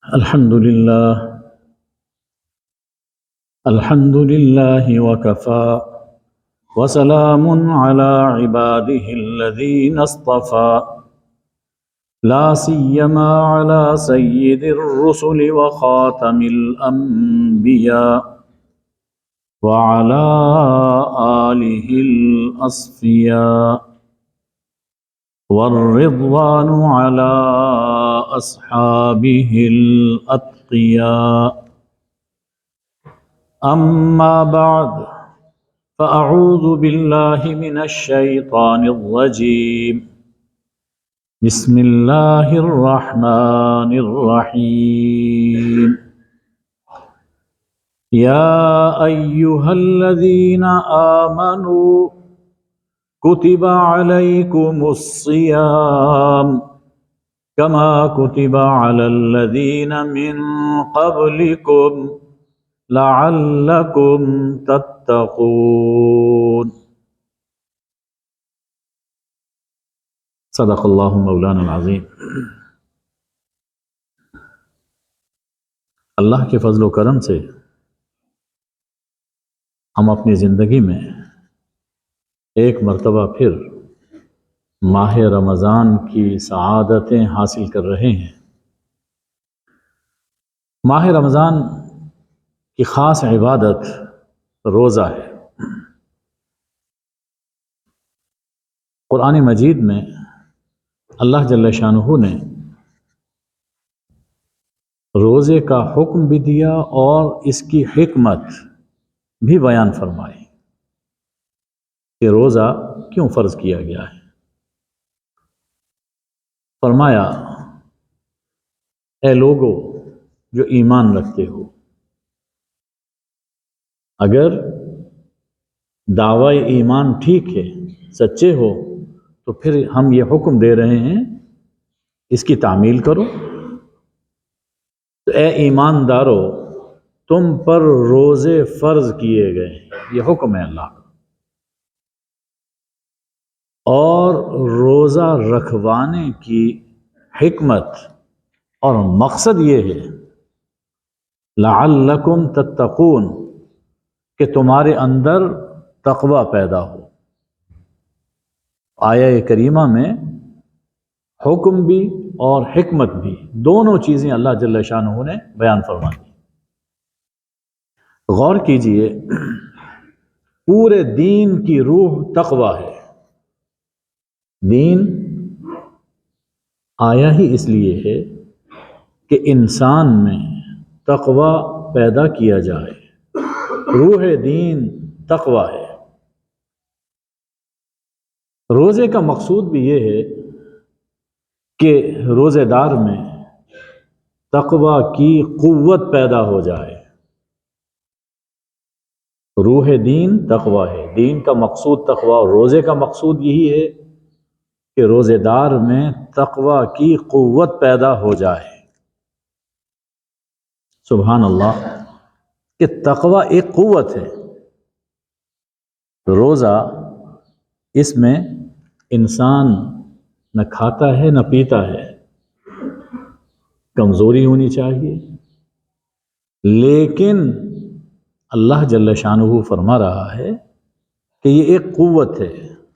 الحمد لله وكفى وسلام على عباده الذين اصطفى لا سيما على سيد الرسل وخاتم الأنبياء وعلى آله الأصفياء والرضوان على أصحابه الأتقياء. أما بعد فأعوذ بالله من الشيطان الرجيم. بسم الله الرحمن الرحيم. يا أيها الذين آمنوا كتب عليكم الصيام كما كتب على الذين من قبلكم لعلكم تتقون. صدق اللہ مولانا العظیم. اللہ کے فضل و کرم سے ہم اپنی زندگی میں ایک مرتبہ پھر ماہ رمضان کی سعادتیں حاصل کر رہے ہیں. ماہ رمضان کی خاص عبادت روزہ ہے. قرآن مجید میں اللہ جل شانہ نے روزے کا حکم بھی دیا اور اس کی حکمت بھی بیان فرمائی کہ روزہ کیوں فرض کیا گیا ہے. فرمایا، اے لوگو جو ایمان رکھتے ہو، اگر دعوی ایمان ٹھیک ہے، سچے ہو، تو پھر ہم یہ حکم دے رہے ہیں اس کی تعمیل کرو. تو اے ایماندارو، تم پر روزے فرض کیے گئے، یہ حکم ہے اللہ کا. اور روزہ رکھوانے کی حکمت اور مقصد یہ ہے لعلکم تتقون، کہ تمہارے اندر تقوی پیدا ہو. آیہ کریمہ میں حکم بھی اور حکمت بھی، دونوں چیزیں اللہ جل شانہ نے بیان فرما دی. غور کیجئے، پورے دین کی روح تقوی ہے. دین آیا ہی اس لیے ہے کہ انسان میں تقوی پیدا کیا جائے. روح دین تقوی ہے. روزے کا مقصود بھی یہ ہے کہ روزے دار میں تقوی کی قوت پیدا ہو جائے. روح دین تقوی ہے. دین کا مقصود تقوی، اور روزے کا مقصود یہی ہے کہ روزے دار میں تقوی کی قوت پیدا ہو جائے. سبحان اللہ، کہ تقوی ایک قوت ہے. روزہ، اس میں انسان نہ کھاتا ہے نہ پیتا ہے، کمزوری ہونی چاہیے، لیکن اللہ جل شانہ فرما رہا ہے کہ یہ ایک قوت ہے.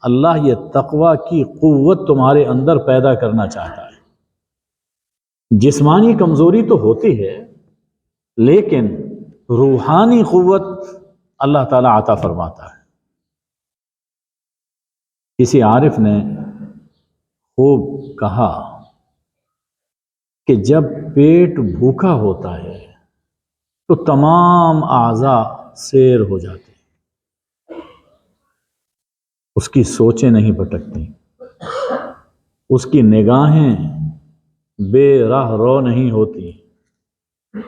اللہ یہ تقوی کی قوت تمہارے اندر پیدا کرنا چاہتا ہے. جسمانی کمزوری تو ہوتی ہے، لیکن روحانی قوت اللہ تعالیٰ عطا فرماتا ہے. کسی عارف نے خوب کہا کہ جب پیٹ بھوکا ہوتا ہے تو تمام اعضاء سیر ہو جاتے ہیں، اس کی سوچیں نہیں بھٹکتی، اس کی نگاہیں بے راہ رو نہیں ہوتی،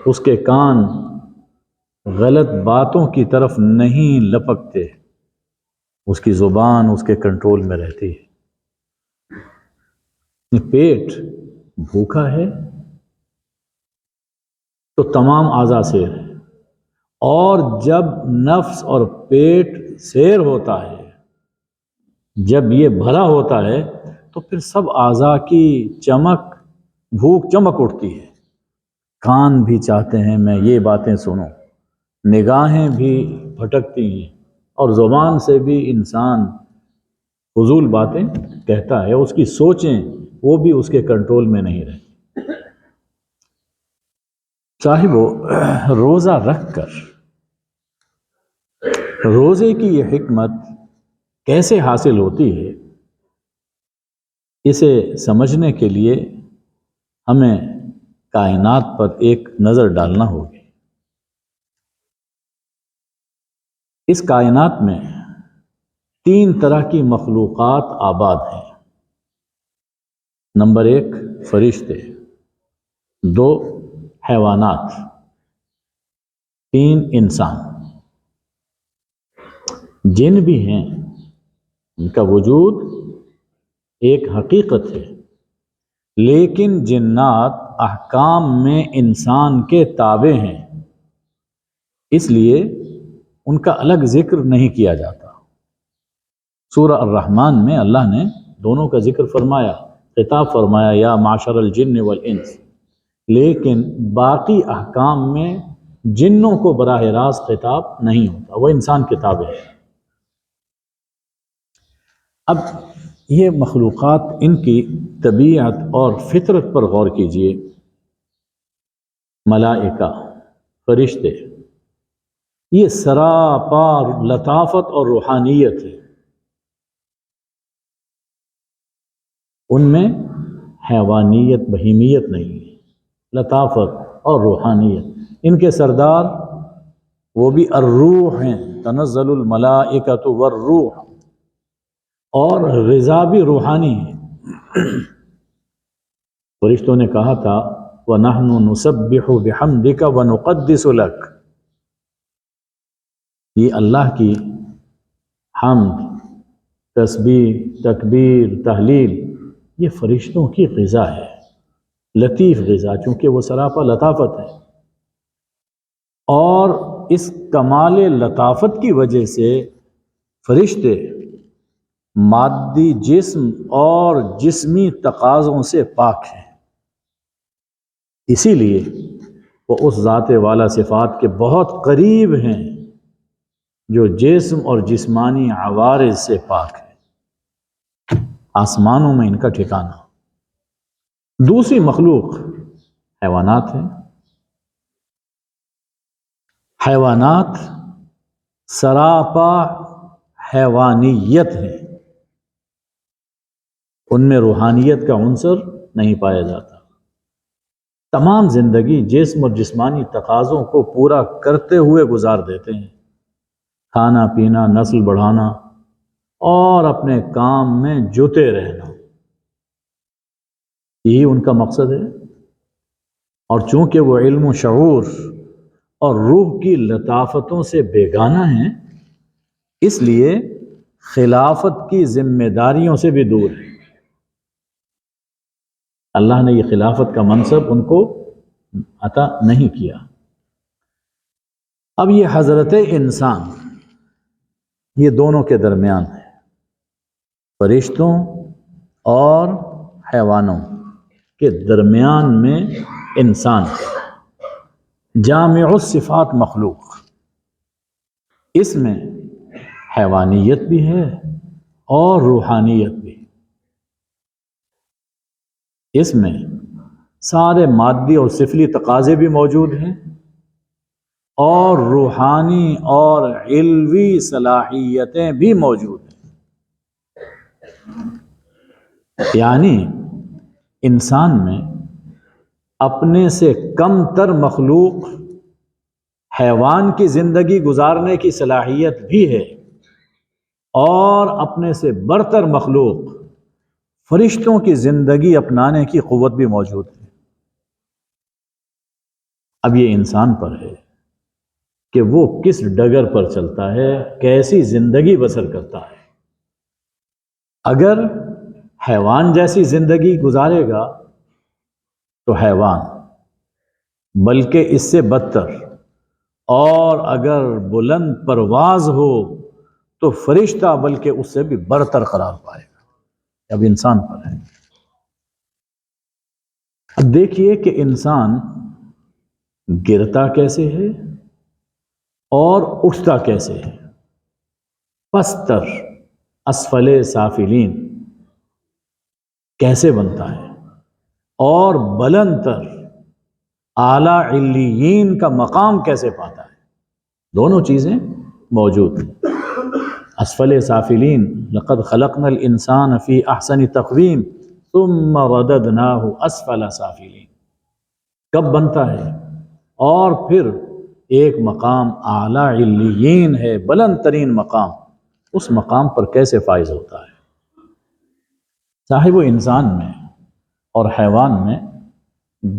اس کے کان غلط باتوں کی طرف نہیں لپکتے، اس کی زبان اس کے کنٹرول میں رہتی ہے. پیٹ بھوکا ہے تو تمام اعضاء سیر ہے، اور جب نفس اور پیٹ سیر ہوتا ہے، جب یہ بھرا ہوتا ہے، تو پھر سب اعضاء کی چمک بھوک چمک اٹھتی ہے. کان بھی چاہتے ہیں میں یہ باتیں سنوں، نگاہیں بھی بھٹکتی ہیں، اور زبان سے بھی انسان فضول باتیں کہتا ہے، اس کی سوچیں وہ بھی اس کے کنٹرول میں نہیں رہتی۔ صاحبو، روزہ رکھ کر روزے کی یہ حکمت کیسے حاصل ہوتی ہے، اسے سمجھنے کے لیے ہمیں کائنات پر ایک نظر ڈالنا ہوگی۔ اس کائنات میں 3 طرح کی مخلوقات آباد ہیں۔ نمبر 1 فرشتے، 2 حیوانات، 3 انسان۔ جن بھی ہیں ان کا وجود ایک حقیقت ہے، لیکن جنات احکام میں انسان کے تابع ہیں، اس لیے ان کا الگ ذکر نہیں کیا جاتا۔ سورہ الرحمن میں اللہ نے دونوں کا ذکر فرمایا، خطاب فرمایا یا معشر الجن والانس، لیکن باقی احکام میں جنوں کو براہ راست خطاب نہیں ہوتا، وہ انسان کے تابع ہے۔ اب یہ مخلوقات، ان کی طبیعت اور فطرت پر غور کیجئے۔ ملائکہ، فرشتے، یہ سراپا لطافت اور روحانیت ہے، ان میں حیوانیت بہیمیت نہیں ہے، لطافت اور روحانیت۔ ان کے سردار وہ بھی الروح ہیں، تنزل الملائکۃ والروح، اور غذا بھی روحانی ہے۔ فرشتوں نے کہا تھا وَنَحْنُ نُسَبِّحُ بِحَمْدِكَ وَنُقَدِّسُ لَكَ، یہ اللہ کی حمد، تسبیح، تکبیر، تحلیل، یہ فرشتوں کی غذا ہے، لطیف غذا، چونکہ وہ سراپا لطافت ہے۔ اور اس کمال لطافت کی وجہ سے فرشتے مادی جسم اور جسمی تقاضوں سے پاک ہیں، اسی لیے وہ اس ذات والا صفات کے بہت قریب ہیں جو جسم اور جسمانی عوارض سے پاک ہے۔ آسمانوں میں ان کا ٹھکانہ۔ دوسری مخلوق حیوانات ہیں۔ حیوانات سراپا حیوانیت ہیں، ان میں روحانیت کا عنصر نہیں پایا جاتا۔ تمام زندگی جسم اور جسمانی تقاضوں کو پورا کرتے ہوئے گزار دیتے ہیں، کھانا پینا، نسل بڑھانا اور اپنے کام میں جتے رہنا، یہی ان کا مقصد ہے۔ اور چونکہ وہ علم و شعور اور روح کی لطافتوں سے بیگانہ ہیں، اس لیے خلافت کی ذمہ داریوں سے بھی دور ہیں۔ اللہ نے یہ خلافت کا منصب ان کو عطا نہیں کیا۔ اب یہ حضرت انسان، یہ دونوں کے درمیان ہے، فرشتوں اور حیوانوں کے درمیان میں انسان، جامع الصفات مخلوق، اس میں حیوانیت بھی ہے اور روحانیت بھی۔ اس میں سارے مادی اور سفلی تقاضے بھی موجود ہیں، اور روحانی اور علوی صلاحیتیں بھی موجود ہیں۔ یعنی انسان میں اپنے سے کم تر مخلوق حیوان کی زندگی گزارنے کی صلاحیت بھی ہے، اور اپنے سے برتر مخلوق فرشتوں کی زندگی اپنانے کی قوت بھی موجود ہے۔ اب یہ انسان پر ہے کہ وہ کس ڈگر پر چلتا ہے، کیسی زندگی بسر کرتا ہے۔ اگر حیوان جیسی زندگی گزارے گا تو حیوان، بلکہ اس سے بدتر، اور اگر بلند پرواز ہو تو فرشتہ بلکہ اس سے بھی برتر قرار پائے گا۔ اب انسان پر ہے۔ اب دیکھیے کہ انسان گرتا کیسے ہے اور اٹھتا کیسے ہے. پستر اسفل سافلین کیسے بنتا ہے اور بلند تر اعلیٰ علیین کا مقام کیسے پاتا ہے. دونوں چیزیں موجود ہیں. اسفل سافلین لقد خلقنا الانسان فی احسن تقویم ثم رددناہ اسفل سافلین کب بنتا ہے، اور پھر ایک مقام اعلیٰ علیین ہے، بلند ترین مقام، اس مقام پر کیسے فائز ہوتا ہے. صاحب و انسان میں اور حیوان میں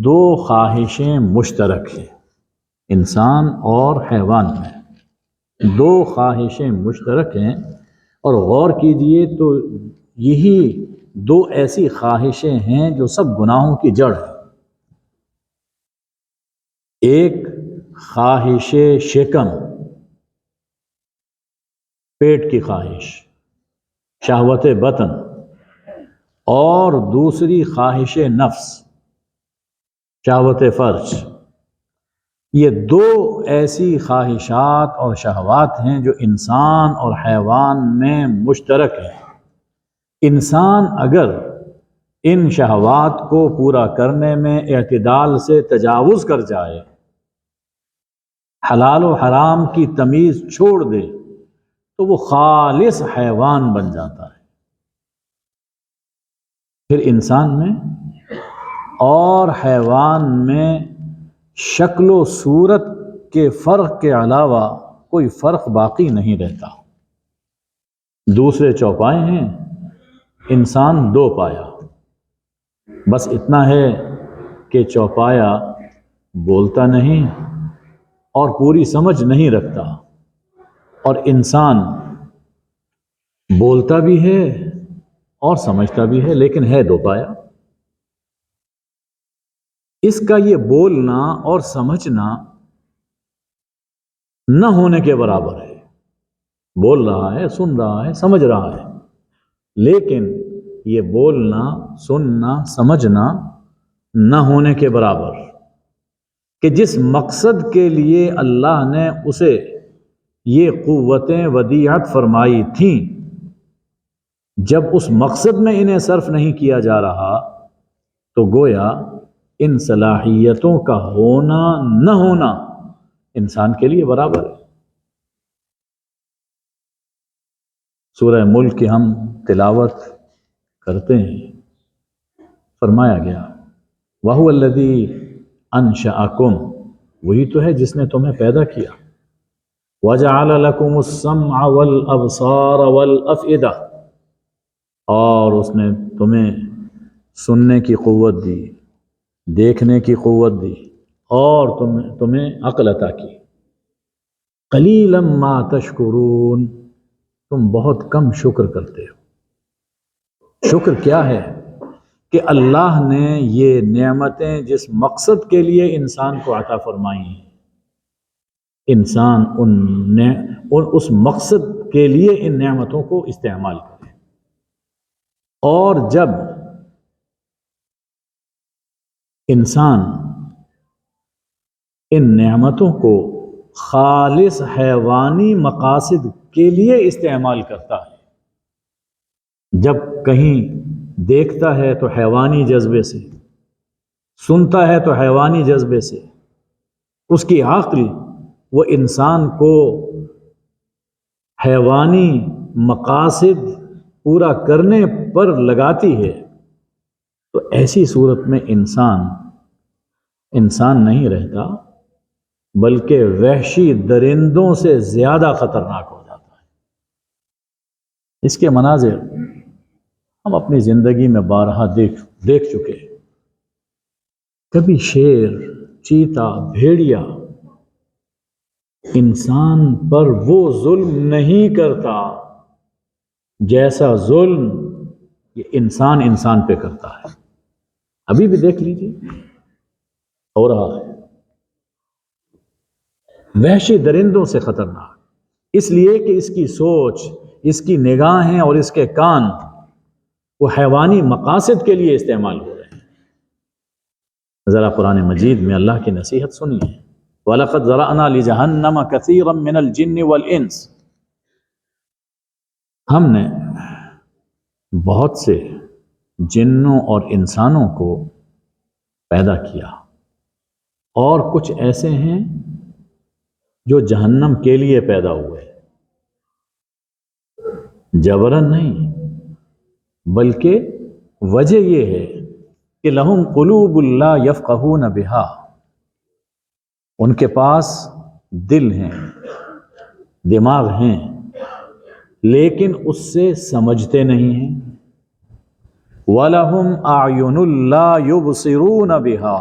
دو خواہشیں مشترک ہیں. انسان اور حیوان میں دو خواہشیں مشترک ہیں، اور غور کیجئے تو یہی دو ایسی خواہشیں ہیں جو سب گناہوں کی جڑ ہے. ایک خواہش شکم، پیٹ کی خواہش، شہوت بطن، اور دوسری خواہش نفس، شہوت فرج. یہ دو ایسی خواہشات اور شہوات ہیں جو انسان اور حیوان میں مشترک ہیں. انسان اگر ان شہوات کو پورا کرنے میں اعتدال سے تجاوز کر جائے، حلال و حرام کی تمیز چھوڑ دے، تو وہ خالص حیوان بن جاتا ہے. پھر انسان میں اور حیوان میں شکل و صورت کے فرق کے علاوہ کوئی فرق باقی نہیں رہتا. دوسرے چوپائے ہیں، انسان دو پایا. بس اتنا ہے کہ چوپایا بولتا نہیں اور پوری سمجھ نہیں رکھتا، اور انسان بولتا بھی ہے اور سمجھتا بھی ہے، لیکن ہے دو پایا. اس کا یہ بولنا اور سمجھنا نہ ہونے کے برابر ہے. بول رہا ہے، سن رہا ہے، سمجھ رہا ہے، لیکن یہ بولنا، سننا، سمجھنا نہ ہونے کے برابر کہ جس مقصد کے لیے اللہ نے اسے یہ قوتیں ودیعت فرمائی تھیں، جب اس مقصد میں انہیں صرف نہیں کیا جا رہا تو گویا ان صلاحیتوں کا ہونا نہ ہونا انسان کے لیے برابر ہے. سورہ ملک کی ہم تلاوت کرتے ہیں، فرمایا گیا وَهُوَ الَّذِي أَنشَأَكُمْ، وہی تو ہے جس نے تمہیں پیدا کیا. وَجَعَلَ لَكُمُ السَّمْعَ وَالْأَبْصَارَ وَالْأَفْئِدَةَ، اور اس نے تمہیں سننے کی قوت دی، دیکھنے کی قوت دی، اور تمہیں عقل عطا کی. قَلِيلًا مَا تَشْكُرُونَ، تم بہت کم شکر کرتے ہو. شکر کیا ہے؟ کہ اللہ نے یہ نعمتیں جس مقصد کے لیے انسان کو عطا فرمائی ہیں، انسان اس مقصد کے لیے ان نعمتوں کو استعمال کرے. اور جب انسان ان نعمتوں کو خالص حیوانی مقاصد کے لیے استعمال کرتا ہے، جب کہیں دیکھتا ہے تو حیوانی جذبے سے، سنتا ہے تو حیوانی جذبے سے، اس کی عقل وہ انسان کو حیوانی مقاصد پورا کرنے پر لگاتی ہے، تو ایسی صورت میں انسان نہیں رہتا، بلکہ وحشی درندوں سے زیادہ خطرناک ہو جاتا ہے. اس کے مناظر ہم اپنی زندگی میں بارہا دیکھ چکے. کبھی شیر، چیتا، بھیڑیا انسان پر وہ ظلم نہیں کرتا جیسا ظلم یہ انسان پہ کرتا ہے. ابھی بھی دیکھ لیجیے، ہو رہا ہے. وحشی درندوں سے خطرناک، اس لیے کہ اس کی سوچ، اس کی نگاہیں اور اس کے کان وہ حیوانی مقاصد کے لیے استعمال ہو رہے ہیں. ذرا قرآن مجید میں اللہ کی نصیحت سنیے. وَلَقَدْ ذَرَأْنَا لِجَهَنَّمَ كَثِيرًا مِنَ الْجِنِّ وَالْإِنسِ، ہم نے بہت سے جنوں اور انسانوں کو پیدا کیا، اور کچھ ایسے ہیں جو جہنم کے لیے پیدا ہوئے، جبراً نہیں، بلکہ وجہ یہ ہے کہ لہم قلوب لا یفقہون بہا، ان کے پاس دل ہیں، دماغ ہیں، لیکن اس سے سمجھتے نہیں ہیں. وَلَهُمْ أَعْيُنٌ لَا يُبْصِرُونَ بِهَا،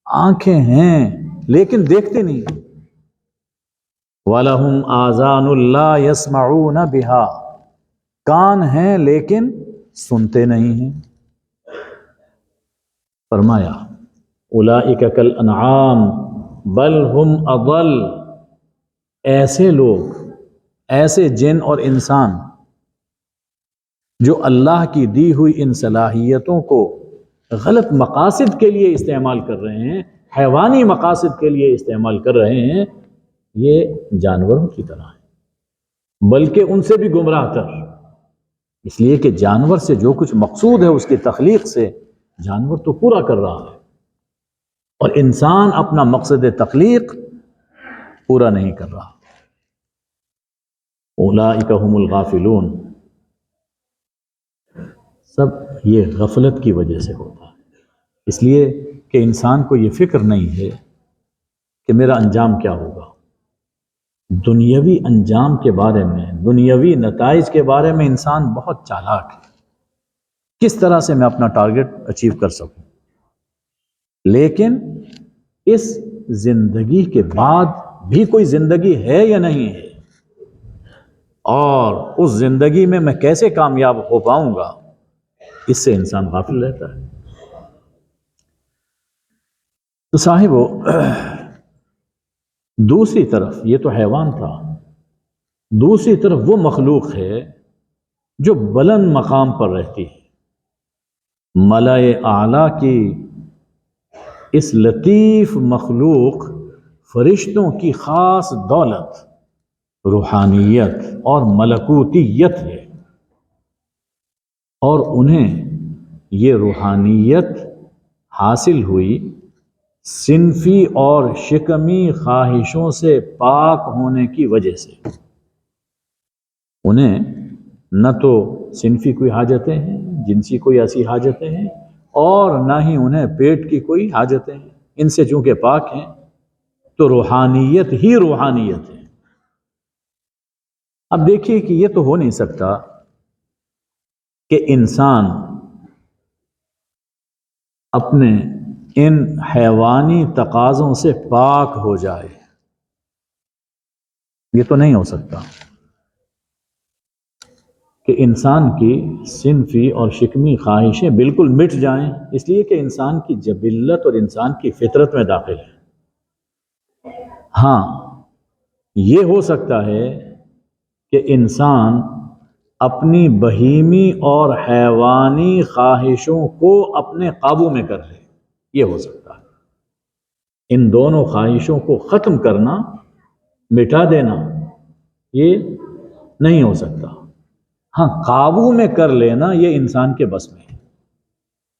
آنکھیں ہیں لیکن دیکھتے نہیں. وَلَهُمْ آذَانٌ لَا يَسْمَعُونَ بِهَا، کان ہیں لیکن سنتے نہیں ہیں. فرمایا اولئک کالانعام بل ہم اضل، ایسے لوگ، ایسے جن اور انسان جو اللہ کی دی ہوئی ان صلاحیتوں کو غلط مقاصد کے لیے استعمال کر رہے ہیں، حیوانی مقاصد کے لیے استعمال کر رہے ہیں، یہ جانوروں کی طرح ہیں، بلکہ ان سے بھی گمراہ تر. اس لیے کہ جانور سے جو کچھ مقصود ہے اس کی تخلیق سے، جانور تو پورا کر رہا ہے، اور انسان اپنا مقصد تخلیق پورا نہیں کر رہا. اولئک هم الغافلون، سب یہ غفلت کی وجہ سے ہوتا ہے، اس لیے کہ انسان کو یہ فکر نہیں ہے کہ میرا انجام کیا ہوگا. دنیاوی انجام کے بارے میں، دنیاوی نتائج کے بارے میں انسان بہت چالاک ہے، کس طرح سے میں اپنا ٹارگٹ اچیو کر سکوں. لیکن اس زندگی کے بعد بھی کوئی زندگی ہے یا نہیں ہے، اور اس زندگی میں کیسے کامیاب ہو پاؤں گا، اس سے انسان غافل رہتا ہے. تو صاحبو، دوسری طرف یہ تو حیوان تھا، دوسری طرف وہ مخلوق ہے جو بلند مقام پر رہتی ہے. ملائے اعلیٰ کی اس لطیف مخلوق فرشتوں کی خاص دولت، روحانیت اور ملکوتیت ہے، اور انہیں یہ روحانیت حاصل ہوئی صنفی اور شکمی خواہشوں سے پاک ہونے کی وجہ سے. انہیں نہ تو صنفی کوئی حاجتیں ہیں، جنسی کوئی ایسی حاجتیں ہیں، اور نہ ہی انہیں پیٹ کی کوئی حاجتیں ہیں. ان سے چونکہ پاک ہیں تو روحانیت ہی روحانیت ہے. اب دیکھیے کہ یہ تو ہو نہیں سکتا کہ انسان اپنے ان حیوانی تقاضوں سے پاک ہو جائے، یہ تو نہیں ہو سکتا کہ انسان کی صنفی اور شکمی خواہشیں بالکل مٹ جائیں، اس لیے کہ انسان کی جبلت اور انسان کی فطرت میں داخل ہے. ہاں، یہ ہو سکتا ہے کہ انسان اپنی بہیمی اور حیوانی خواہشوں کو اپنے قابو میں کر لے، یہ ہو سکتا ہے. ان دونوں خواہشوں کو ختم کرنا، مٹا دینا، یہ نہیں ہو سکتا. ہاں، قابو میں کر لینا یہ انسان کے بس میں ہے.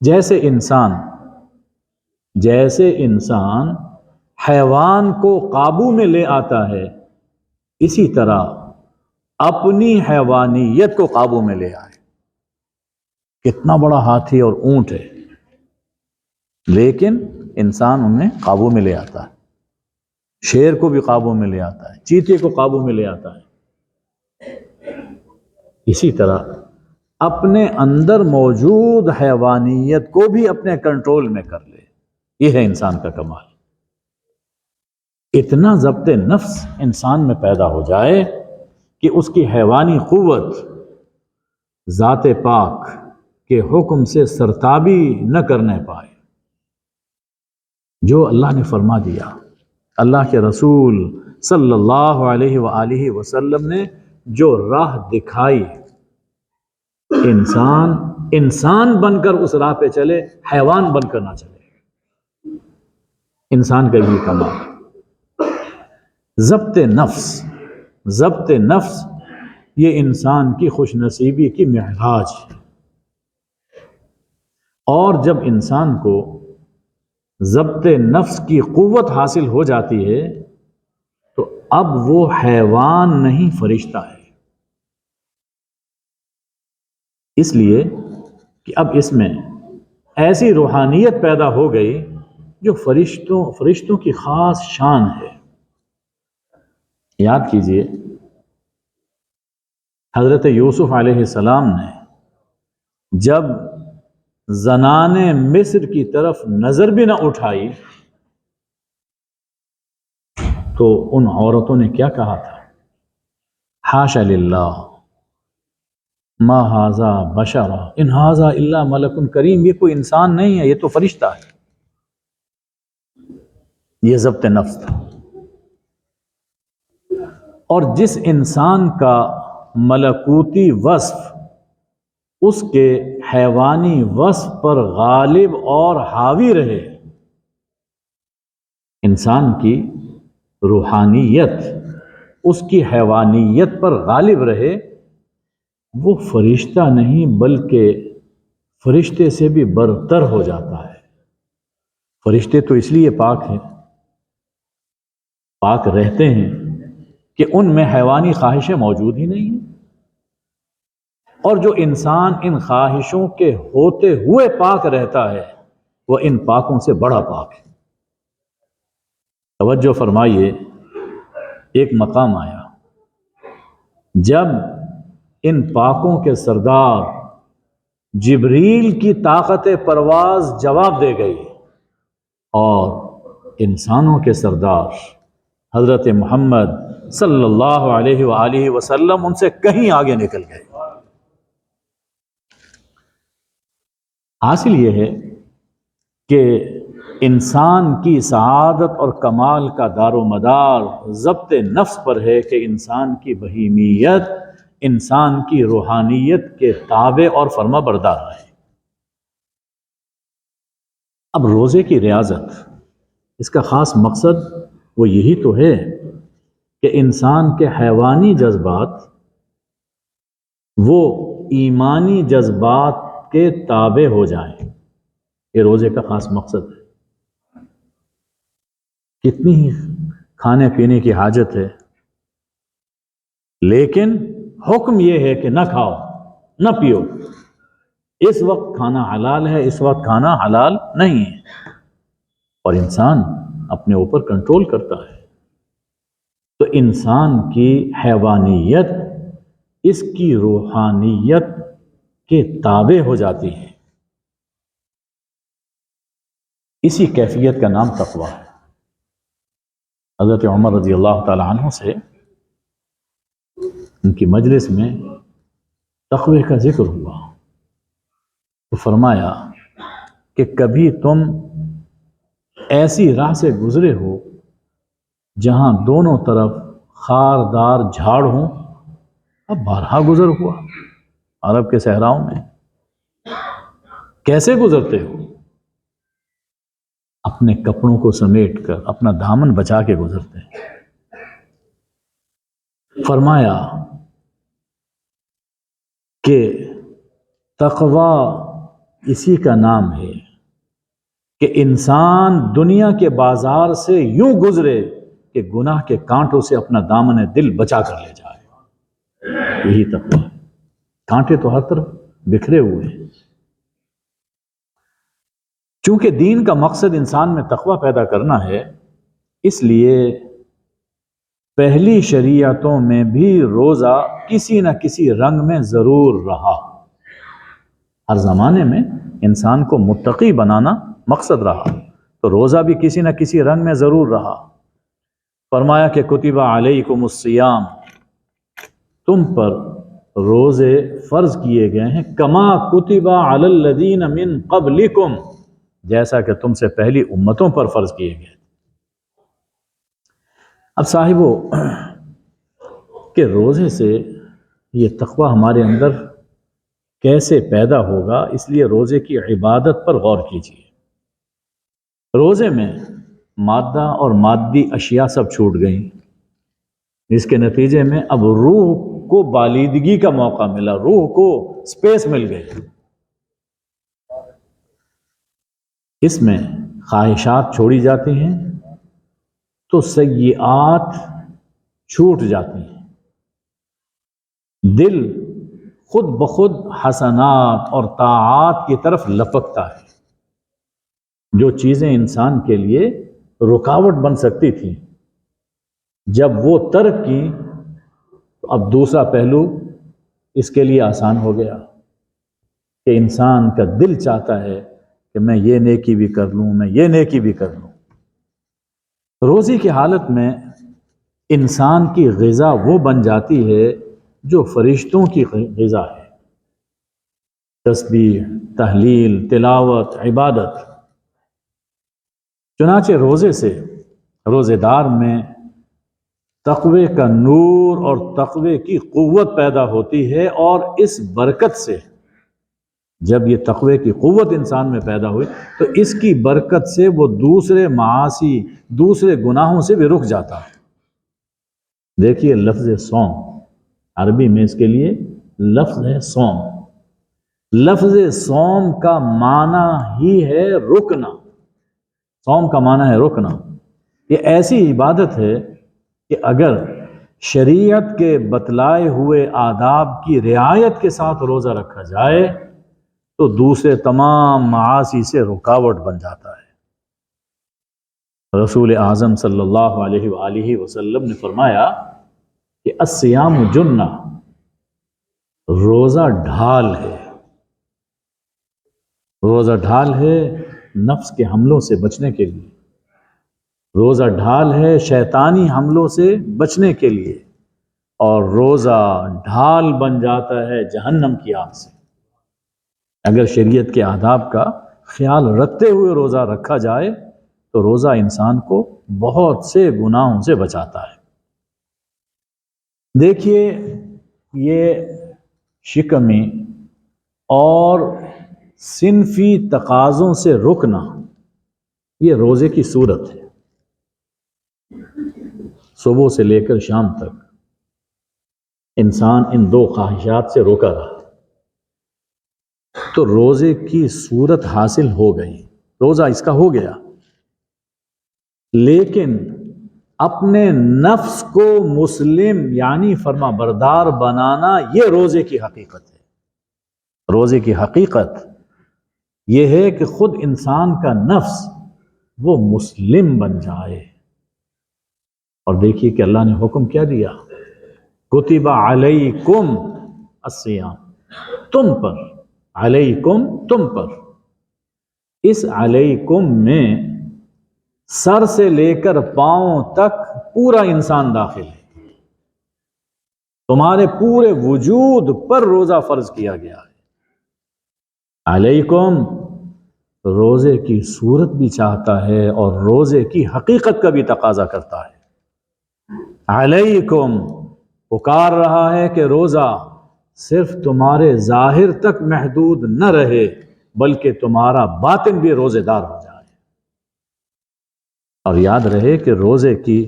جیسے انسان حیوان کو قابو میں لے آتا ہے، اسی طرح اپنی حیوانیت کو قابو میں لے آئے. کتنا بڑا ہاتھی اور اونٹ ہے، لیکن انسان انہیں قابو میں لے آتا ہے. شیر کو بھی قابو میں لے آتا ہے، چیتے کو قابو میں لے آتا ہے. اسی طرح اپنے اندر موجود حیوانیت کو بھی اپنے کنٹرول میں کر لے، یہ ہے انسان کا کمال. اتنا ضبط نفس انسان میں پیدا ہو جائے کہ اس کی حیوانی قوت ذات پاک کے حکم سے سرتابی نہ کرنے پائے. جو اللہ نے فرما دیا، اللہ کے رسول صلی اللہ علیہ وآلہ وسلم نے جو راہ دکھائی، انسان بن کر اس راہ پہ چلے، حیوان بن کر نہ چلے. انسان کا بھی کمال. ضبط نفس یہ انسان کی خوش نصیبی کی معراج ہے. اور جب انسان کو ضبط نفس کی قوت حاصل ہو جاتی ہے تو اب وہ حیوان نہیں فرشتہ ہے. اس لیے کہ اب اس میں ایسی روحانیت پیدا ہو گئی جو فرشتوں کی خاص شان ہے. یاد کیجئے حضرت یوسف علیہ السلام نے جب زنان مصر کی طرف نظر بھی نہ اٹھائی تو ان عورتوں نے کیا کہا تھا؟ حاشا للہ ما ھذا بشرا ان ھذا الا ملک کریم. یہ کوئی انسان نہیں ہے، یہ تو فرشتہ ہے. یہ ضبط نفس تھا. اور جس انسان کا ملکوتی وصف اس کے حیوانی وصف پر غالب اور حاوی رہے، انسان کی روحانیت اس کی حیوانیت پر غالب رہے، وہ فرشتہ نہیں بلکہ فرشتے سے بھی برتر ہو جاتا ہے. فرشتے تو اس لیے پاک ہیں، پاک رہتے ہیں کہ ان میں حیوانی خواہشیں موجود ہی نہیں ہیں. اور جو انسان ان خواہشوں کے ہوتے ہوئے پاک رہتا ہے وہ ان پاکوں سے بڑا پاک ہے. توجہ فرمائیے، ایک مقام آیا جب ان پاکوں کے سردار جبریل کی طاقت پرواز جواب دے گئی اور انسانوں کے سردار حضرت محمد صلی اللہ علیہ وآلہ وسلم ان سے کہیں آگے نکل گئے. حاصل یہ ہے کہ انسان کی سعادت اور کمال کا دار و مدار ضبط نفس پر ہے کہ انسان کی بہیمیت انسان کی روحانیت کے تابع اور فرما بردار رہے. اب روزے کی ریاضت، اس کا خاص مقصد وہ یہی تو ہے کہ انسان کے حیوانی جذبات وہ ایمانی جذبات کے تابع ہو جائیں. یہ روزے کا خاص مقصد ہے. کتنی ہی کھانے پینے کی حاجت ہے، لیکن حکم یہ ہے کہ نہ کھاؤ نہ پیو. اس وقت کھانا حلال ہے، اس وقت کھانا حلال نہیں ہے، اور انسان اپنے اوپر کنٹرول کرتا ہے. تو انسان کی حیوانیت اس کی روحانیت کے تابع ہو جاتی ہے. اسی کیفیت کا نام تقویٰ ہے. حضرت عمر رضی اللہ تعالی عنہ سے ان کی مجلس میں تقوی کا ذکر ہوا تو فرمایا کہ کبھی تم ایسی راہ سے گزرے ہو جہاں دونوں طرف خاردار جھاڑ ہوں؟ اب بارہا گزر ہوا عرب کے صحراؤں میں. کیسے گزرتے ہو؟ اپنے کپڑوں کو سمیٹ کر اپنا دامن بچا کے گزرتے ہیں. فرمایا کہ تقوی اسی کا نام ہے کہ انسان دنیا کے بازار سے یوں گزرے کہ گناہ کے کانٹوں سے اپنا دامن دل بچا کر لے جائے. یہی تقوی ہے. کانٹے تو ہر طرف بکھرے ہوئے ہیں. چونکہ دین کا مقصد انسان میں تقوی پیدا کرنا ہے، اس لیے پہلی شریعتوں میں بھی روزہ کسی نہ کسی رنگ میں ضرور رہا. ہر زمانے میں انسان کو متقی بنانا مقصد رہا، تو روزہ بھی کسی نہ کسی رنگ میں ضرور رہا. فرمایا کہ کتب علیکم الصیام، تم پر روزے فرض کیے گئے ہیں، کما کتب علی الذین من قبلکم، جیسا کہ تم سے پہلی امتوں پر فرض کیے گئے. اب صاحبو کہ روزے سے یہ تقوی ہمارے اندر کیسے پیدا ہوگا، اس لیے روزے کی عبادت پر غور کیجیے. روزے میں مادہ اور مادی اشیاء سب چھوٹ گئیں. اس کے نتیجے میں اب روح کو بالیدگی کا موقع ملا، روح کو سپیس مل گئی. اس میں خواہشات چھوڑی جاتی ہیں تو سیئات چھوٹ جاتی ہیں. دل خود بخود حسنات اور طاعات کی طرف لپکتا ہے. جو چیزیں انسان کے لیے رکاوٹ بن سکتی تھیں، جب وہ ترک کی تو اب دوسرا پہلو اس کے لیے آسان ہو گیا کہ انسان کا دل چاہتا ہے کہ میں یہ نیکی بھی کر لوں، میں یہ نیکی بھی کر لوں. روزی کی حالت میں انسان کی غذا وہ بن جاتی ہے جو فرشتوں کی غذا ہے. تسبیح، تحلیل، تلاوت، عبادت. چنانچہ روزے سے روزے دار میں تقوی کا نور اور تقوی کی قوت پیدا ہوتی ہے، اور اس برکت سے جب یہ تقوی کی قوت انسان میں پیدا ہوئی تو اس کی برکت سے وہ دوسرے معاصی، دوسرے گناہوں سے بھی رک جاتا ہے. دیکھیے لفظ صوم، عربی میں اس کے لیے لفظ ہے صوم. لفظ صوم کا معنی ہی ہے رکنا. صوم کا معنی ہے رکنا. یہ ایسی عبادت ہے کہ اگر شریعت کے بتلائے ہوئے آداب کی رعایت کے ساتھ روزہ رکھا جائے تو دوسرے تمام معاصی سے رکاوٹ بن جاتا ہے. رسول اعظم صلی اللہ علیہ وآلہ وسلم نے فرمایا کہ الصیام جنہ، روزہ ڈھال ہے. روزہ ڈھال ہے نفس کے حملوں سے بچنے کے لیے، روزہ ڈھال ہے شیطانی حملوں سے بچنے کے لیے، اور روزہ ڈھال بن جاتا ہے جہنم کی آگ سے. اگر شریعت کے آداب کا خیال رکھتے ہوئے روزہ رکھا جائے تو روزہ انسان کو بہت سے گناہوں سے بچاتا ہے. دیکھیے یہ شکمی اور صنفی تقاضوں سے رکنا یہ روزے کی صورت ہے. صبح سے لے کر شام تک انسان ان دو خواہشات سے روکا رہا تو روزے کی صورت حاصل ہو گئی، روزہ اس کا ہو گیا. لیکن اپنے نفس کو مسلم یعنی فرما بردار بنانا یہ روزے کی حقیقت ہے. روزے کی حقیقت یہ ہے کہ خود انسان کا نفس وہ مسلم بن جائے. اور دیکھیے کہ اللہ نے حکم کیا دیا، کتب علیکم الصیام، تم پر، علیکم تم پر. اس علیکم میں سر سے لے کر پاؤں تک پورا انسان داخل ہے. تمہارے پورے وجود پر روزہ فرض کیا گیا ہے. علیکم روزے کی صورت بھی چاہتا ہے اور روزے کی حقیقت کا بھی تقاضا کرتا ہے. علیکم پکار رہا ہے کہ روزہ صرف تمہارے ظاہر تک محدود نہ رہے بلکہ تمہارا باطن بھی روزے دار ہو جائے. اور یاد رہے کہ روزے کی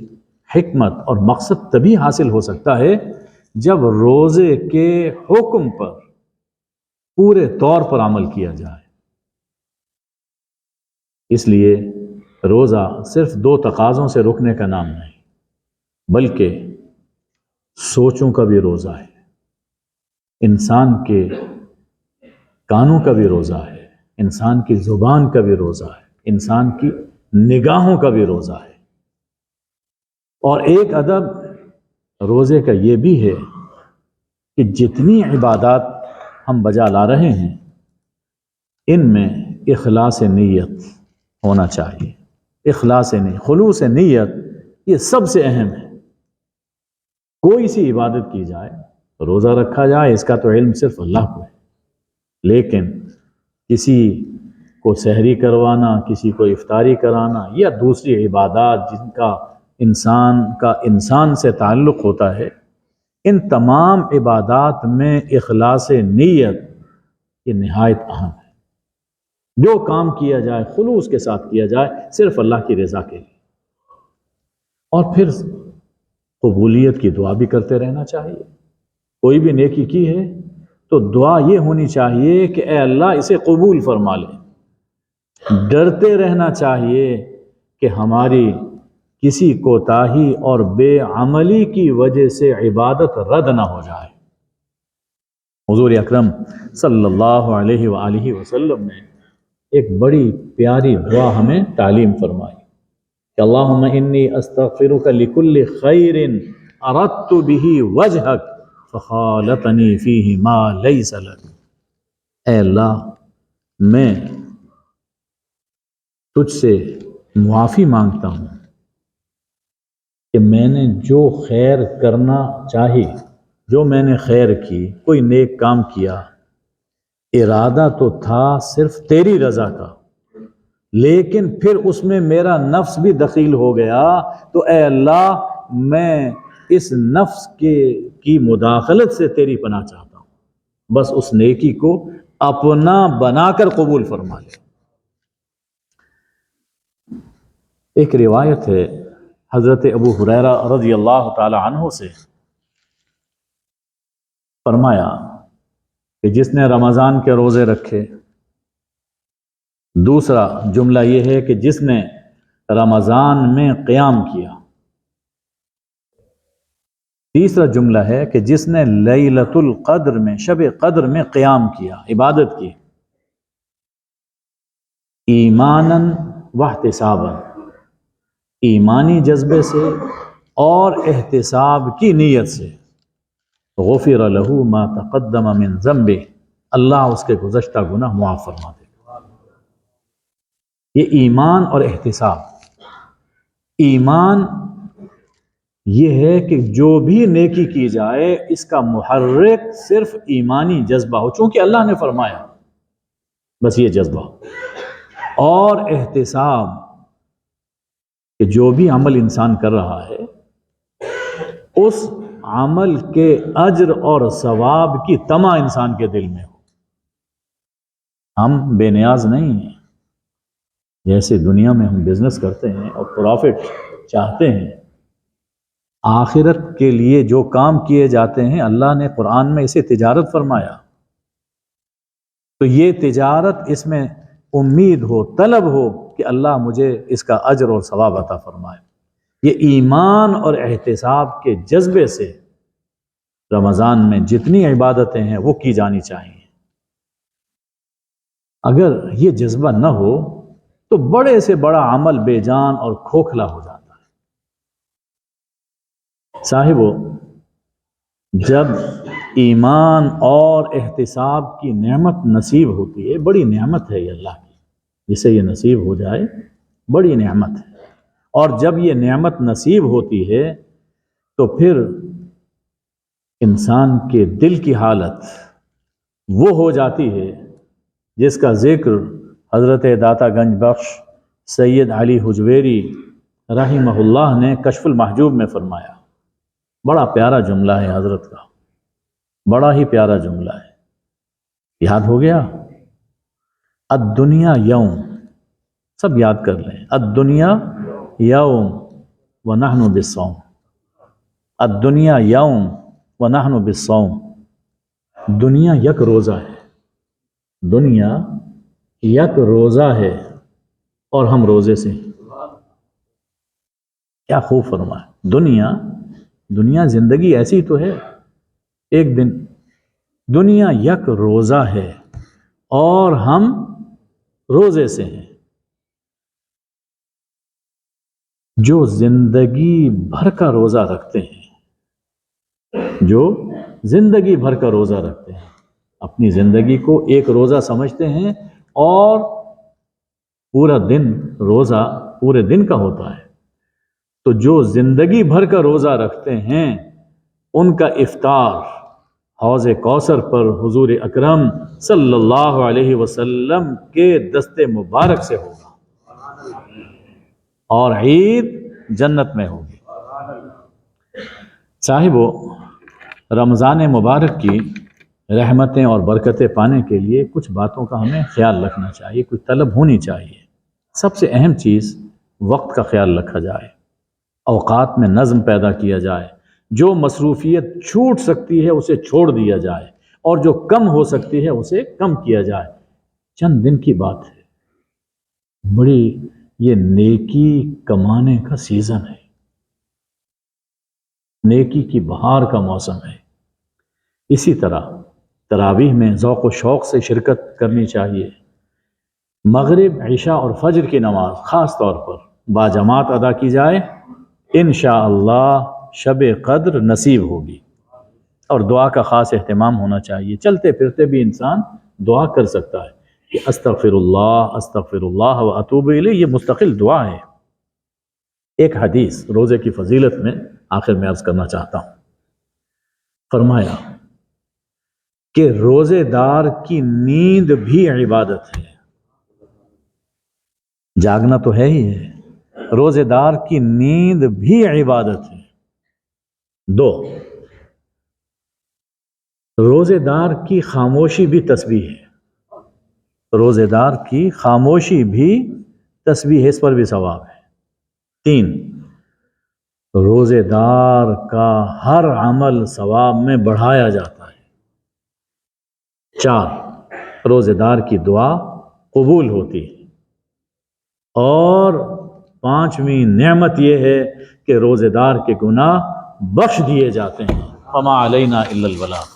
حکمت اور مقصد تبھی حاصل ہو سکتا ہے جب روزے کے حکم پر پورے طور پر عمل کیا جائے. اس لیے روزہ صرف دو تقاضوں سے رکنے کا نام نہیں بلکہ سوچوں کا بھی روزہ ہے، انسان کے کانوں کا بھی روزہ ہے، انسان کی زبان کا بھی روزہ ہے، انسان کی نگاہوں کا بھی روزہ ہے. اور ایک ادب روزے کا یہ بھی ہے کہ جتنی عبادات ہم بجا لا رہے ہیں ان میں اخلاص نیت ہونا چاہیے. اخلاص نیت، خلوص نیت یہ سب سے اہم ہے. کوئی سی عبادت کی جائے، روزہ رکھا جائے، اس کا تو علم صرف اللہ کو ہے، لیکن کسی کو سحری کروانا، کسی کو افطاری کرانا یا دوسری عبادات جن کا انسان سے تعلق ہوتا ہے، ان تمام عبادات میں اخلاص نیت یہ نہایت اہم ہے. جو کام کیا جائے خلوص کے ساتھ کیا جائے، صرف اللہ کی رضا کے لیے. اور پھر قبولیت کی دعا بھی کرتے رہنا چاہیے. کوئی بھی نیکی کی ہے تو دعا یہ ہونی چاہیے کہ اے اللہ اسے قبول فرما لے. ڈرتے رہنا چاہیے کہ ہماری کسی کوتاہی اور بے عملی کی وجہ سے عبادت رد نہ ہو جائے. حضور اکرم صلی اللہ علیہ وآلہ وسلم نے ایک بڑی پیاری دعا ہمیں تعلیم فرمائی کہ اللہم انی استغفرک لکل خیر اردت بہ وجہک فخالطنی فیہ ما لیس لک. اے اللہ میں تجھ سے معافی مانگتا ہوں کہ میں نے جو خیر کرنا چاہی، جو میں نے خیر کی، کوئی نیک کام کیا، ارادہ تو تھا صرف تیری رضا کا، لیکن پھر اس میں میرا نفس بھی دخیل ہو گیا، تو اے اللہ میں اس نفس کی مداخلت سے تیری پناہ چاہتا ہوں. بس اس نیکی کو اپنا بنا کر قبول فرما لے. ایک روایت ہے حضرت ابو ہریرہ رضی اللہ تعالی عنہ سے، فرمایا کہ جس نے رمضان کے روزے رکھے، دوسرا جملہ یہ ہے کہ جس نے رمضان میں قیام کیا، تیسرا جملہ ہے کہ جس نے لیلۃ القدر میں، شب قدر میں قیام کیا، عبادت کی، ایماناً واحتساباً، ایمانی جذبے سے اور احتساب کی نیت سے، غفر لہ ما تقدم من ذنبہ، اللہ اس کے گزشتہ گناہ معاف فرما دے. یہ ایمان اور احتساب. ایمان یہ ہے کہ جو بھی نیکی کی جائے اس کا محرک صرف ایمانی جذبہ ہو، چونکہ اللہ نے فرمایا، بس یہ جذبہ ہو. اور احتساب کہ جو بھی عمل انسان کر رہا ہے اس عمل کے اجر اور ثواب کی طمع انسان کے دل میں ہو. ہم بے نیاز نہیں ہیں. جیسے دنیا میں ہم بزنس کرتے ہیں اور پروفٹ چاہتے ہیں، آخرت کے لیے جو کام کیے جاتے ہیں اللہ نے قرآن میں اسے تجارت فرمایا. تو یہ تجارت، اس میں امید ہو، طلب ہو کہ اللہ مجھے اس کا اجر اور ثواب عطا فرمائے. یہ ایمان اور احتساب کے جذبے سے رمضان میں جتنی عبادتیں ہیں وہ کی جانی چاہیے. اگر یہ جذبہ نہ ہو تو بڑے سے بڑا عمل بے جان اور کھوکھلا ہو جاتا ہے. صاحبو، جب ایمان اور احتساب کی نعمت نصیب ہوتی ہے، بڑی نعمت ہے یہ اللہ کی، جسے یہ نصیب ہو جائے بڑی نعمت ہے. اور جب یہ نعمت نصیب ہوتی ہے تو پھر انسان کے دل کی حالت وہ ہو جاتی ہے جس کا ذکر حضرت داتا گنج بخش سید علی حجویری رحمہ اللہ نے کشف المحجوب میں فرمایا. بڑا پیارا جملہ ہے حضرت کا، بڑا ہی پیارا جملہ ہے. یاد ہو گیا؟ الدنیا یوم، سب یاد کر لیں. الدنیا یوم ونحن بالصوم، الدنیا یوم ونحن بالصوم. دنیا یک روزہ ہے، دنیا یک روزہ ہے اور ہم روزے سے ہیں. کیا خوب فرمایا. دنیا زندگی ایسی تو ہے ایک دن. دنیا یک روزہ ہے اور ہم روزے سے ہیں. جو زندگی بھر کا روزہ رکھتے ہیں، جو زندگی بھر کا روزہ رکھتے ہیں، اپنی زندگی کو ایک روزہ سمجھتے ہیں اور پورا دن روزہ پورے دن کا ہوتا ہے، تو جو زندگی بھر کا روزہ رکھتے ہیں ان کا افطار حوض کوثر پر حضور اکرم صلی اللہ علیہ وسلم کے دست مبارک سے ہوگا اور عید جنت میں ہوگی. صاحبو، رمضان مبارک کی رحمتیں اور برکتیں پانے کے لیے کچھ باتوں کا ہمیں خیال رکھنا چاہیے، کچھ طلب ہونی چاہیے. سب سے اہم چیز وقت کا خیال رکھا جائے. اوقات میں نظم پیدا کیا جائے، جو مصروفیت چھوٹ سکتی ہے اسے چھوڑ دیا جائے، اور جو کم ہو سکتی ہے اسے کم کیا جائے۔ چند دن کی بات ہے، بڑی یہ نیکی کمانے کا سیزن ہے، نیکی کی بہار کا موسم ہے۔ اسی طرح تراویح میں ذوق و شوق سے شرکت کرنی چاہیے۔ مغرب، عشاء اور فجر کی نماز خاص طور پر باجماعت ادا کی جائے، انشاءاللہ شب قدر نصیب ہوگی۔ اور دعا کا خاص اہتمام ہونا چاہیے، چلتے پھرتے بھی انسان دعا کر سکتا ہے کہ استغفر اللہ و اتوب الیہ، یہ مستقل دعا ہے۔ ایک حدیث روزے کی فضیلت میں آخر میں عرض کرنا چاہتا ہوں، فرمایا کہ روزے دار کی نیند بھی عبادت ہے۔ جاگنا تو ہے ہی ہے، روزے دار کی نیند بھی عبادت ہے۔ 2، روزے دار کی خاموشی بھی تسبیح ہے، روزے دار کی خاموشی بھی تسبیح ہے، اس پر بھی ثواب ہے۔ 3، روزے دار کا ہر عمل ثواب میں بڑھایا جاتا ہے۔ 4، روزے دار کی دعا قبول ہوتی ہے۔ اور 5ویں نعمت یہ ہے کہ روزے دار کے گناہ بخش دیے جاتے ہیں۔ فما علینا الا البلاغ۔